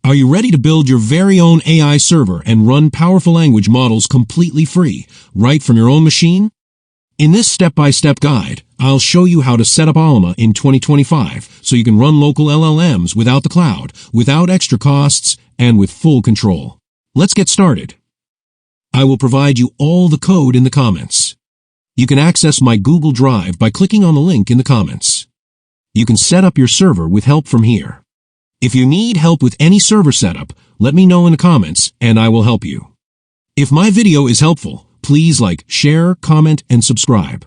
Are you ready to build your very own AI server and run powerful language models completely free, right from your own machine? In this step-by-step guide, I'll show you how to set up Ollama in 2025 so you can run local LLMs without the cloud, without extra costs, and with full control. Let's get started. I will provide you all the code in the comments. You can access my Google Drive by clicking on the link in the comments. You can set up your server with help from here. If you need help with any server setup, let me know in the comments and I will help you. If my video is helpful, please like, share, comment, and subscribe.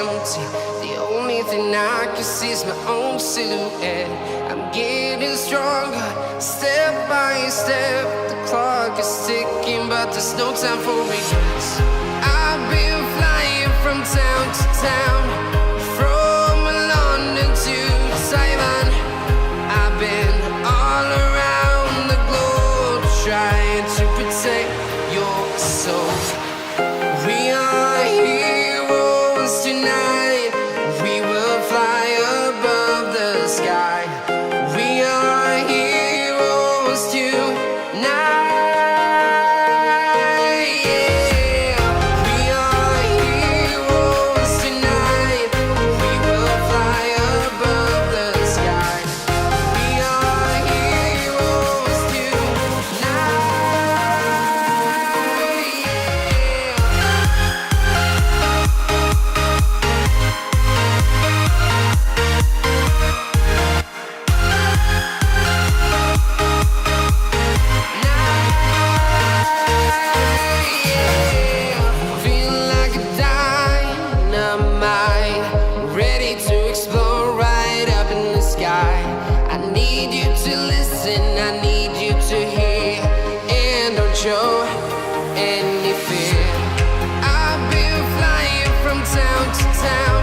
empty. The only thing I can see is my own silhouette. I'm getting stronger, step by step. The clock is ticking, but there's no time for regrets. I've been flying from town to town, from London to Taiwan. I've been all around the globe, trying to protect your soul. We are heroes tonight. We will fly above the sky. We are heroes tonight. Yeah. We are heroes tonight. We will fly above the sky. We are heroes tonight. Feeling like a dynamite, ready to explode right up in the sky. I need you to listen, I need you to hear, and don't show any fear. I've been flying from town to town,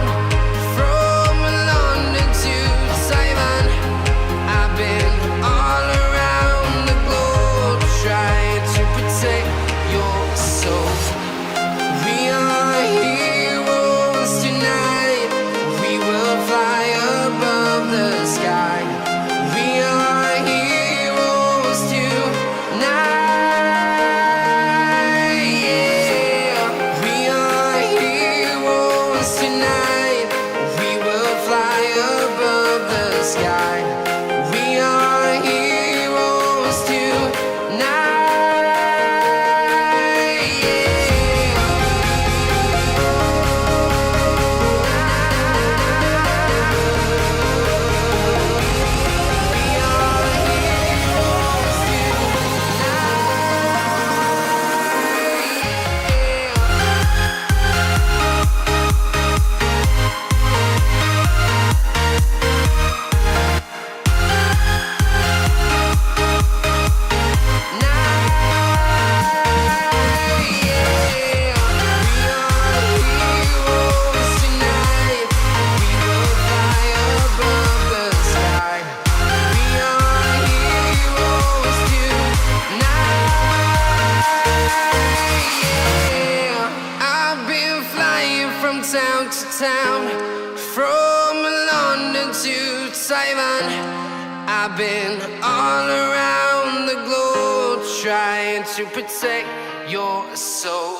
from London to Taiwan. I've been all around the globe, trying to protect your soul. We are heroes tonight. We will fly above the sky. We are heroes tonight. Yeah. We are heroes tonight. We will fly above the sky. We are heroes tonight. I've been flying from town to town, from London to Taiwan. I've been all around the globe, trying to protect your soul.